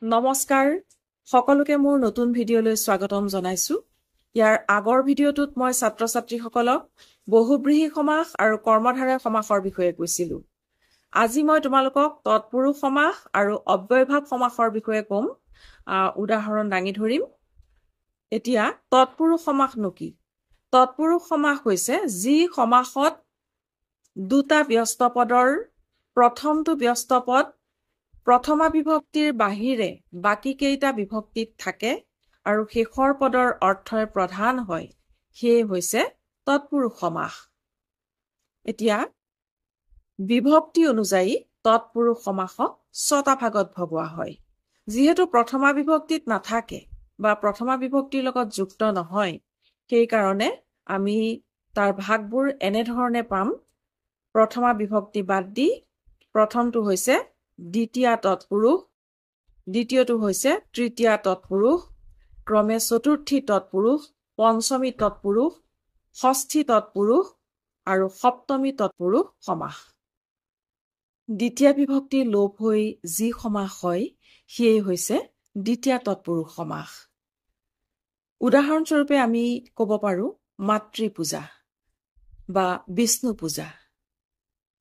নমস্কাৰ সকলোকে মোৰ নতুন ভিডিঅলৈ স্বাগতম জনাইছো। ইয়াৰ আগৰ ভিডিঅটোত মই ছাত্ৰ-ছাত্ৰীসকলক বহুব্ৰীহি সমাস আৰু কৰ্মধাৰয় সমাসৰ বিষয়ে কৈছিলো। আজি মই তোমালোকক তৎপুৰুষ সমাস আৰু অব্যয়ভাৱ সমাসৰ বিষয়ে ক'ম। উদাহৰণ দাঙি ধৰিম। এতিয়া তৎপুৰুষ সমাসনো কি? তৎপুৰুষ সমাস হৈছে যি সমাসত দুটা ব্যস্ত পদৰ প্ৰথমটো ব্যস্ত পদ প্ৰথমা বিভক্তিৰ বাহিৰে বাকি কেইটা বিভক্তিত থাকে আৰু শেষৰ পদৰ অৰ্থই প্ৰধান হয়, সেয়ে হৈছে তৎপুৰুষ সমাস। এতিয়া বিভক্তি অনুযায়ী তৎপুৰুষ সমাসক ছটা ভাগত ভগোৱা হয়। যিহেতু প্ৰথমা বিভক্তিত নাথাকে বা প্ৰথমা বিভক্তিৰ লগত যুক্ত নহয়, সেইকাৰণে আমি তাৰ ভাগবোৰ এনেধৰণে পাম। প্ৰথমা বিভক্তি বাদ দি প্ৰথমটো হৈছে দ্বিতীয়া তৎপুৰুষ, দ্বিতীয়টো হৈছে তৃতীয়া তৎপুৰুষ, ক্ৰমে চতুৰ্থী তৎপুৰুষ, পঞ্চমী তৎপুৰুষ, ষষ্ঠী তৎপুৰুষ আৰু সপ্তমী তৎপুৰুষ সমাস। দ্বিতীয়া বিভক্তি লোপ হৈ যি সমাস হয় সেয়ে হৈছে দ্বিতীয়া তৎপুৰুষ সমাস। উদাহৰণস্বৰূপে আমি ক'ব পাৰো মাতৃ পূজা বা বিষ্ণু পূজা।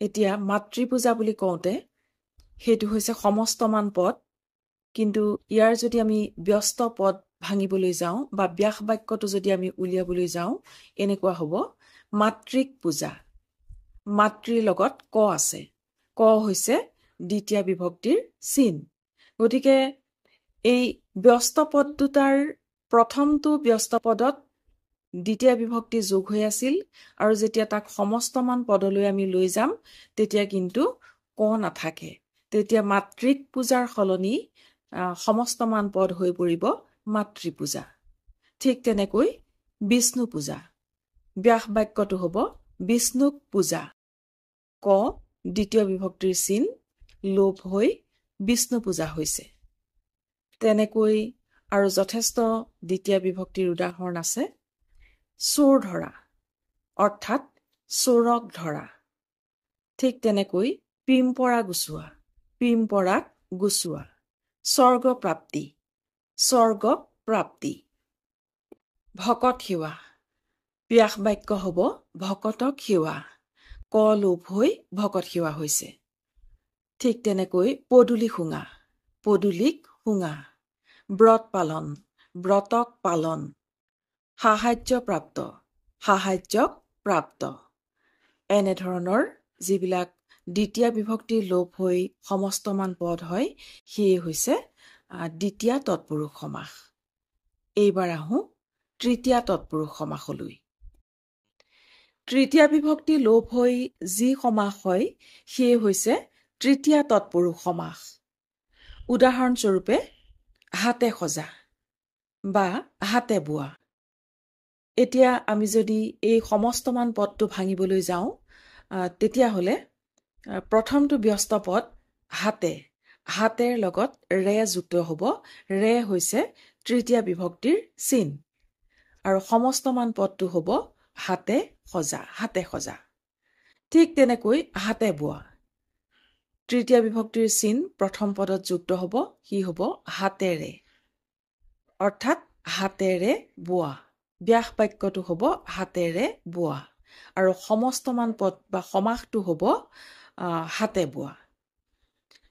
এতিয়া মাতৃ পূজা বুলি কওঁতে সেইটো হৈছে সমস্তমান পদ, কিন্তু ইয়াৰ যদি আমি ব্যস্ত পদ ভাঙিবলৈ যাওঁ বা ব্যাস বাক্যটো যদি আমি উলিয়াবলৈ যাওঁ, এনেকুৱা হ'ব মাতৃক পূজা। মাতৃৰ লগত ক আছে, ক হৈছে দ্বিতীয়া বিভক্তিৰ চিন। গতিকে এই ব্যস্ত পদ দুটাৰ প্ৰথমটো ব্যস্ত পদত দ্বিতীয়া বিভক্তি যোগ হৈ আছিল, আৰু যেতিয়া তাক সমস্তমান পদলৈ আমি লৈ যাম তেতিয়া কিন্তু ক নাথাকে। তেতিয়া মাতৃক পূজাৰ সলনি সমস্তমান পদ হৈ পৰিব মাতৃ পূজা। ঠিক তেনেকৈ বিষ্ণু পূজা, ব্যাস বাক্যটো হ'ব বিষ্ণুক পূজা। ক দ্বিতীয় বিভক্তিৰ চিন লোপ হৈ বিষ্ণু পূজা হৈছে। তেনেকৈ আৰু যথেষ্ট দ্বিতীয় বিভক্তিৰ উদাহৰণ আছে। চোৰ ধৰা অৰ্থাৎ চোৰক ধৰা। ঠিক তেনেকৈ পিমপৰা গুচোৱা, পিমপৰাক গুচোৱা। স্বৰ্গ প্ৰাপ্তি, স্বৰ্গক প্ৰাপ্তি। ভকত সেৱা, ব্যাস বাক্য হ'ব ভকতক সেৱা। ক লোপ হৈ ভকত সেৱা হৈছে। ঠিক তেনেকৈ পদূলি শুঙা, পদূলিক শুঙা। ব্ৰত পালন, ব্ৰতক পালন। সাহায্য প্ৰাপ্ত, সাহায্যক প্ৰাপ্ত। এনেধৰণৰ যিবিলাক দ্বিতীয় বিভক্তি লোপ হৈ সমস্তমান পদ হয় সেয়ে হৈছে দ্বিতীয়া তৎপুৰুষ সমাস। এইবাৰ আহোঁ তৃতীয়া তৎপুৰুষ সমাসলৈ। তৃতীয়া বিভক্তি লোপ হৈ যি সমাস হয় সেয়ে হৈছে তৃতীয়া তৎপুৰুষ সমাস। উদাহৰণস্বৰূপে হাতে সজা বা হাতে বোৱা। এতিয়া আমি যদি এই সমস্তমান পদটো ভাঙিবলৈ যাওঁ, তেতিয়াহ'লে প্ৰথমটো ব্যস্ত পদ হাতে, হাতেৰ লগত ৰে যুক্ত হ'ব। ৰে হৈছে তৃতীয়া বিভক্তিৰ চিন, আৰু সমস্তমান পদটো হ'ব হাতে সজা, হাতে সজা। ঠিক তেনেকৈ হাতে বোৱা, তৃতীয় বিভক্তিৰ চিন প্ৰথম পদত যুক্ত হ'ব, সি হ'ব হাতেৰে, অৰ্থাৎ হাতেৰে বোৱা। ব্যাস বাক্যটো হ'ব হাতেৰে বোৱা, আৰু সমস্তমান পদ বা সমাসটো হ'ব হাতে বোৱা।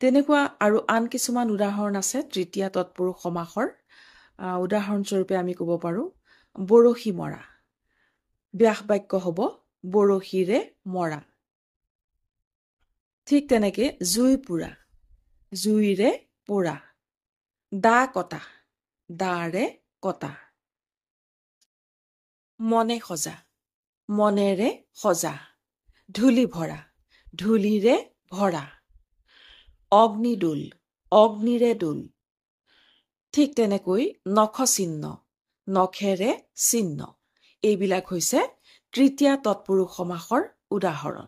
তেনেকুৱা আৰু আন কিছুমান উদাহৰণ আছে তৃতীয়া তৎপুৰুষ সমাসৰ। উদাহৰণস্বৰূপে আমি ক'ব পাৰো বৰশী মৰা। ব্যাস বাক্য হ'ব বৰশীৰে মৰা। ঠিক তেনেকে জুই পোৰা, জুইৰে পোৰা। দা কটা, দাৰে কটা। মনে সজা, মনেৰে সজা। ধূলি ভৰা, ধূলিৰে ভৰা। অগ্নিদোল, অগ্নিৰে দোল। ঠিক তেনেকৈ নখ চিহ্ন, নখেৰে চিহ্ন। এইবিলাক হৈছে তৃতীয়া তৎপুৰুষ সমাসৰ উদাহৰণ।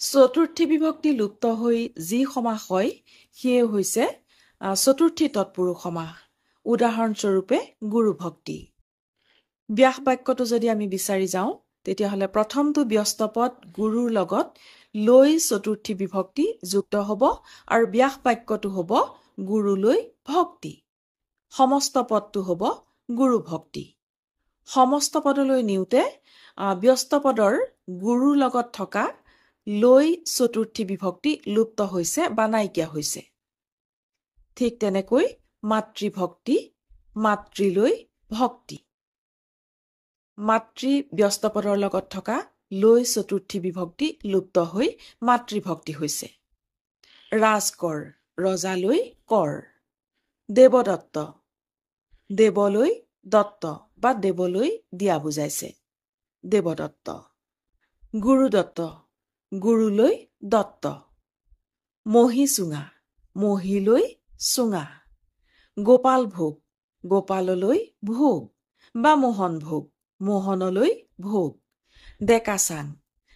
চতুৰ্থী বিভক্তি লুপ্ত হৈ যি সমাস হয় সেয়ে হৈছে চতুৰ্থী তৎপুৰুষ সমাস। উদাহৰণস্বৰূপে গুৰু ভক্তি। ব্যাস বাক্যটো যদি আমি বিচাৰি যাওঁ, তেতিয়াহ'লে প্ৰথমটো ব্যস্ত পদ গুৰুৰ লগত লৈ চতুৰ্থী বিভক্তি যুক্ত হ'ব, আৰু ব্যাস বাক্যটো হ'ব গুৰুলৈ ভক্তি। সমস্ত পদটো হ'ব গুৰু ভক্তি। সমস্ত পদলৈ নিওঁতে ব্যস্ত পদৰ গুৰুৰ লগত থকা লৈ চতুৰ্থী বিভক্তি লুপ্ত হৈছে বা নাইকিয়া হৈছে। ঠিক তেনেকৈ মাতৃভক্তি, মাতৃলৈ ভক্তি। মাতৃ ব্যস্ত পদৰ লগত থকা লৈ চতুৰ্থী বিভক্তি লুপ্ত হৈ মাতৃভক্তি হৈছে। ৰাজকৰ, ৰজালৈ কৰ। দেৱদত্ত, দেৱলৈ দত্ত বা দেৱলৈ দিয়া বুজাইছে, দেৱদত্ত। গুৰুদত্ত, গুৰুলৈ দত্ত। মহীচুঙা, মহীলৈ চুঙা। গোপাল ভোগ, গোপাললৈ ভোগ বা মোহন ভোগ, মোহনলৈ ভোগ। ডেকাচাং,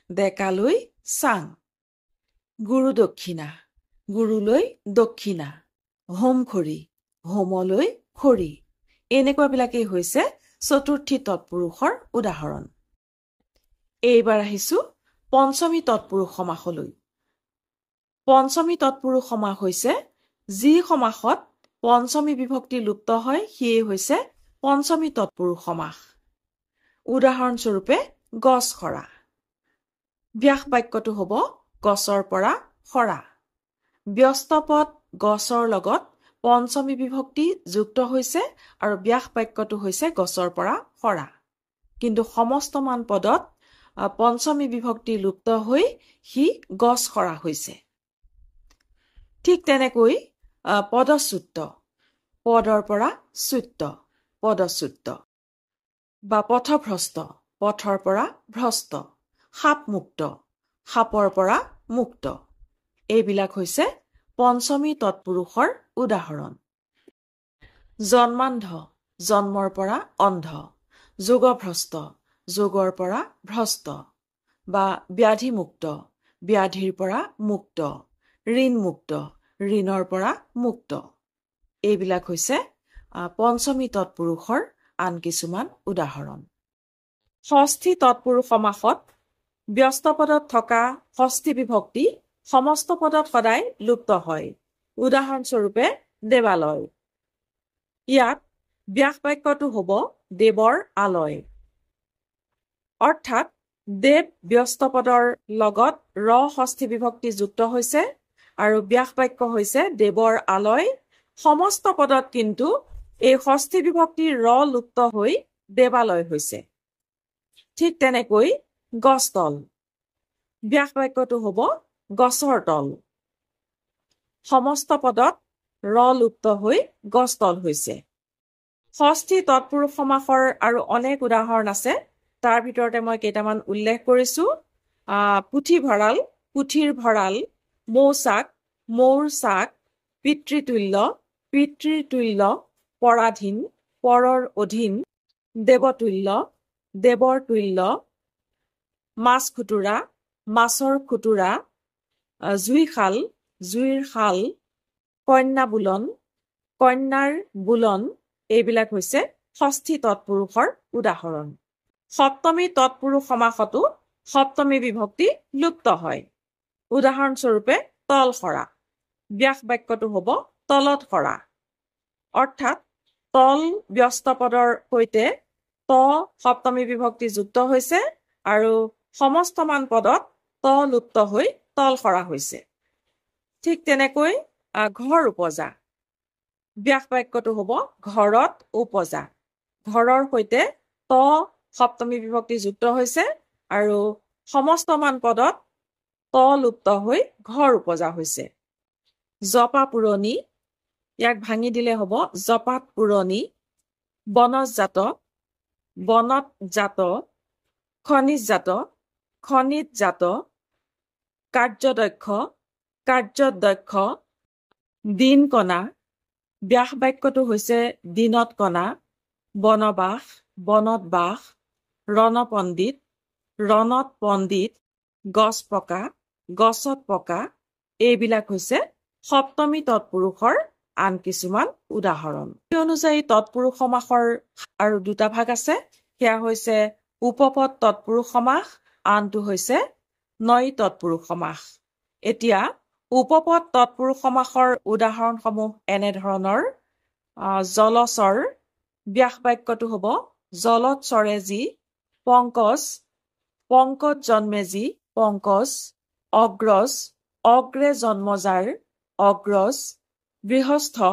ডেকালৈ চাং। গুৰু দক্ষিণা, গুৰুলৈ দক্ষিণা। হোমখৰি, হোমলৈ খৰি। এনেকুৱাবিলাকেই হৈছে চতুৰ্থী তৎপুৰুষৰ উদাহৰণ। এইবাৰ আহিছো পঞ্চমী তৎপুৰুষ সমাসলৈ। পঞ্চমী তৎপুৰুষ সমাস হৈছে যি সমাসত পঞ্চমী বিভক্তি লুপ্ত হয় সিয়ে হৈছে পঞ্চমী তৎপুৰুষ সমাস। উদাহৰণস্বৰূপে গছ সৰা। ব্যাস বাক্যটো হ'ব গছৰ পৰা সৰা। ব্যস্ত পদ গছৰ লগত পঞ্চমী বিভক্তি যুক্ত হৈছে আৰু ব্যাস বাক্যটো হৈছে গছৰ পৰা সৰা। কিন্তু সমস্তমান পদত পঞ্চমী বিভক্তি লুপ্ত হৈ সি গছ সৰা হৈছে। ঠিক তেনেকৈ পদচ্যুত, পদৰ পৰা চ্যুত, পদচ্যুত। বা পথভ্ৰষ্ট, পথৰ পৰা ভ্ৰষ্ট। সাপমুক্ত, সাপৰ পৰা মুক্ত। এইবিলাক হৈছে পঞ্চমী তৎপুৰুষৰ উদাহৰণ। জন্মান্ধ, জন্মৰ পৰা অন্ধ। যোগভ্ৰষ্ট, যোগৰ পৰা ভ্ৰষ্ট। বা ব্যাধিমুক্ত, ব্যাধিৰ পৰা মুক্ত। ঋণমুক্ত, ঋণৰ পৰা মুক্ত। এইবিলাক হৈছে পঞ্চমী তৎপুৰুষৰ আন কিছুমান উদাহৰণ। ষষ্ঠী তৎপুৰুষ সমাসত ব্যস্ত পদত থকা ষষ্ঠী বিভক্তি সমস্ত পদত সদায় লুপ্ত হয়। উদাহৰণস্বৰূপে দেৱালয়। ইয়াত ব্যাস বাক্যটো হ'ব দেৱৰ আলয়। অৰ্থাৎ দেৱ ব্যস্ত পদৰ লগত ৰ ষষ্ঠী বিভক্তি যুক্ত হৈছে আৰু ব্যাস বাক্য হৈছে দেৱৰ আলয়। সমস্ত পদত কিন্তু এই ষষ্ঠী বিভক্তি ৰ লুপ্ত হৈ দেৱালয় হৈছে। ঠিক তেনেকৈ গছতল। ব্যাস বাক্যটো হ'ব গছৰ তল। সমস্ত পদত ৰ লুপ্ত হৈ গছতল হৈছে। ষষ্ঠী তৎপুৰুষ সমাসৰ আৰু অনেক উদাহৰণ আছে। তাৰ ভিতৰতে মই কেইটামান উল্লেখ কৰিছো। পুথিভঁৰাল, পুথিৰ ভঁৰাল। মৌচাক, মৌৰ চাক। পিতৃতুল্য, পিতৃৰ তুল্য। পৰাধীন, পৰৰ অধীন। দেৱতুল্য, দেৱৰ তুল্য। মাছ খুতুৰা, মাছৰ খুতুৰা। জুইশাল, জুইৰ শাল। কন্যা বুলন, কন্যাৰ বুলন। এইবিলাক হৈছে ষষ্ঠী তৎপুৰুষৰ উদাহৰণ। সপ্তমী তৎপুৰুষ সমাসতো সপ্তমী বিভক্তি লুপ্ত হয়। উদাহৰণস্বৰূপে তল সৰা। ব্যাস বাক্যটো হ'ব তলত সৰা। অৰ্থাৎ তল ব্যস্ত পদৰ সৈতে ত সপ্তমী বিভক্তি যুক্ত হৈছে আৰু সমস্তমান পদত ত লুপ্ত হৈ তল সৰা হৈছে। ঠিক তেনেকৈ ঘৰ উপজা। ব্যাস বাক্যটো হ'ব ঘৰত উপজা। ঘৰৰ সৈতে ত সপ্তমী বিভক্তি যুক্ত হৈছে আৰু সমস্তমান পদত ত লুপ্ত হৈ ঘৰ উপজা হৈছে। জপা পুৰণি। ইয়াক ভাঙি দিলে হ'ব জপাত পুৰণি। বনজাত, বনত জাত। খনিজজাত, খনিত জাত। কাৰ্যদক্ষ, কাৰ্যত দক্ষ। দিন কণা। ব্যাস বাক্যটো হৈছে দিনত কণা। বনবাস, বনত বাস। ৰণপণ্ডিত, ৰণত পণ্ডিত। গছ পকা, গছত পকা। এইবিলাক হৈছে সপ্তমী তৎপুৰুষৰ আন কিছুমান উদাহৰণ। এই অনুযায়ী তৎপুৰুষ সমাসৰ আৰু দুটা ভাগ আছে। সেয়া হৈছে উপপদ তৎপুৰুষ সমাস, আনটো হৈছে নৈ তৎপুৰুষ সমাস। এতিয়া উপপদ তৎপুৰুষ সমাসৰ উদাহৰণসমূহ এনেধৰণৰ জলচৰ ব্যাস বাক্যটো হ'ব জলত চৰে যি পংকজ পংকজ জন্মে যি পংকজ অগ্ৰজ অগ্ৰে জন্ম যাৰ অগ্ৰজ গৃহস্থ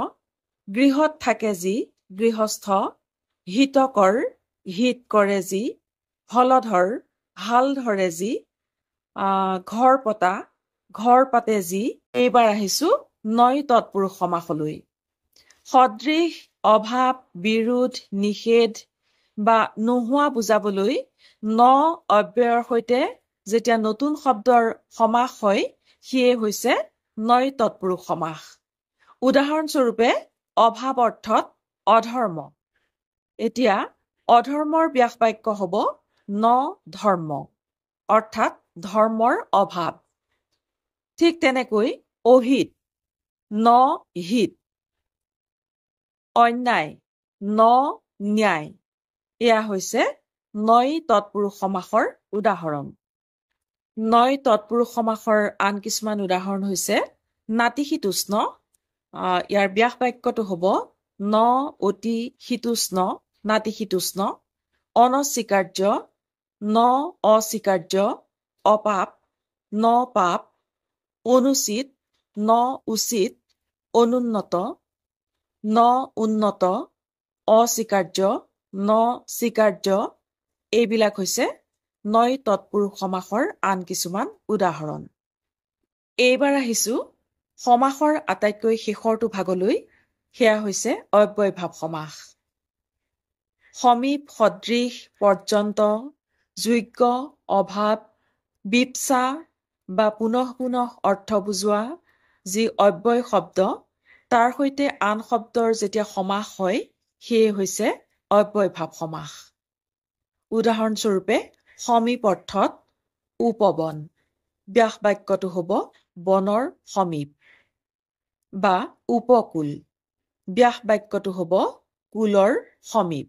গৃহত থাকে যি গৃহস্থ হিতকৰ হিত কৰে যি হলধৰ হাল ধৰে যি ঘৰ পতা ঘৰ পাতে যি এইবাৰ আহিছো নয় তৎপুৰুষ সমাসলৈ সদৃশ অভাৱ বিৰোধ নিষেধ বা নোহোৱা বুজাবলৈ ন অব্যয়ৰ সৈতে যেতিয়া নতুন শব্দৰ সমাস হয় সিয়ে হৈছে নয় তৎপুৰুষ সমাস উদাহৰণস্বৰূপে অভাৱ অৰ্থত অধৰ্ম এতিয়া অধৰ্মৰ ব্যাস বাক্য হ'ব ন ধৰ্ম অৰ্থাৎ ধৰ্মৰ অভাৱ ঠিক তেনেকৈ অহিত ন হিত অন্যায় ন ন্যায় এয়া হৈছে নয় তৎপুৰুষ সমাসৰ উদাহৰণ নয় তৎপুৰুষ সমাসৰ আন কিছুমান উদাহৰণ হৈছে নাতিশীতোষ্ণ ইয়াৰ ব্যাস বাক্যটো হ'ব ন অতি শীতোষ্ণ নাতিশীতোষ্ণ অনস্বীকাৰ্য ন অস্বীকাৰ্য অপাপ ন পাপ অনুচিত ন উচিত অনুন্নত ন উন্নত অস্বীকাৰ্য ন স্বীকাৰ্য এইবিলাক হৈছে নয় তৎপুৰুষ সমাসৰ আন কিছুমান উদাহৰণ এইবাৰ আহিছো সমাসৰ আটাইতকৈ শেষৰটো ভাগলৈ সেয়া হৈছে অব্যয়ভাৱ সমাস সমীপ সদৃশ পৰ্যন্ত যোগ্য অভাৱ বিপসা বা পুনঃ পুনঃ অৰ্থ বুজোৱা যি অব্যয় শব্দ তাৰ সৈতে আন শব্দৰ যেতিয়া সমাস হয় সেয়ে হৈছে অব্যয়ভাৱ সমাস উদাহৰণস্বৰূপে সমীপ অৰ্থত উপবন ব্যাস বাক্যটো হ'ব বনৰ সমীপ বা উপকূল ব্যাস বাক্যটো হ'ব কুলৰ সমীপ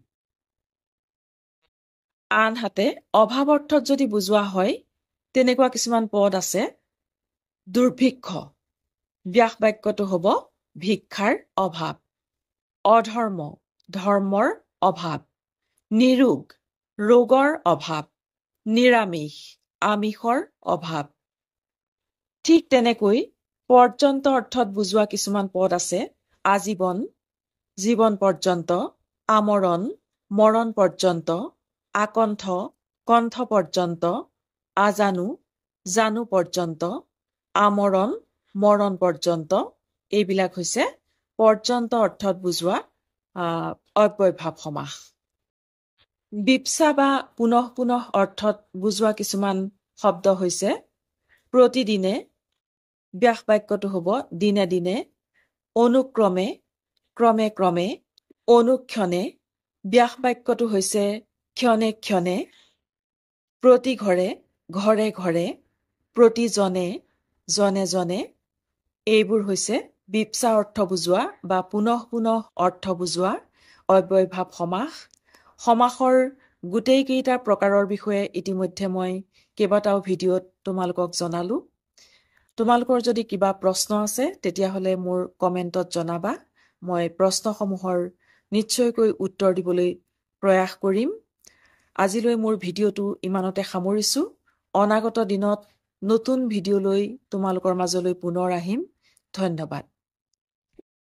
আনহাতে অভাৱ অৰ্থত যদি বুজোৱা হয় তেনেকুৱা কিছুমান পদ আছে দুৰ্ভিক্ষ ব্যাস বাক্যটো হ'ব ভিক্ষাৰ অভাৱ অধৰ্ম ধৰ্মৰ অভাৱ নিৰোগ ৰোগৰ অভাৱ নিৰামিষ আমিষৰ অভাৱ ঠিক তেনেকৈ পৰ্যন্ত অৰ্থত বুজোৱা কিছুমান পদ আছে আজীৱন জীৱন পৰ্যন্ত আমৰণ মৰণ পৰ্যন্ত আকণ্ঠ কণ্ঠ পৰ্যন্ত আজানু জানু পৰ্যন্ত আমৰণ মৰণ পৰ্যন্ত এইবিলাক হৈছে পৰ্যন্ত অৰ্থত বুজোৱা অব্যয়ভাৱ সমাস বিপসা বা পুনঃ পুনঃ অৰ্থত বুজোৱা কিছুমান শব্দ হৈছে প্ৰতিদিনে ব্যাস বাক্যটো হ'ব দিনে দিনে অনুক্ৰমে ক্ৰমে ক্ৰমে অনুক্ষণে ব্যাস বাক্যটো হৈছে ক্ষণে ক্ষণে প্ৰতি ঘৰে ঘৰে ঘৰে প্ৰতিজনে জনে জনে এইবোৰ হৈছে বিপসা অৰ্থ বুজোৱা বা পুনঃ পুনঃ অৰ্থ বুজোৱা অব্যয়ভাৱ সমাস সমাসৰ গোটেইকেইটা প্ৰকাৰৰ বিষয়ে ইতিমধ্যে মই কেইবাটাও ভিডিঅ'ত তোমালোকক জনালো তোমালোকৰ যদি কিবা প্ৰশ্ন আছে তেতিয়াহ'লে মোৰ কমেণ্টত জনাবা মই প্ৰশ্নসমূহৰ নিশ্চয়কৈ উত্তৰ দিবলৈ প্ৰয়াস কৰিম আজিলৈ মোৰ ভিডিঅ'টো ইমানতে সামৰিছো অনাগত দিনত নতুন ভিডিঅ'লৈ তোমালোকৰ মাজলৈ পুনৰ আহিম ধন্যবাদ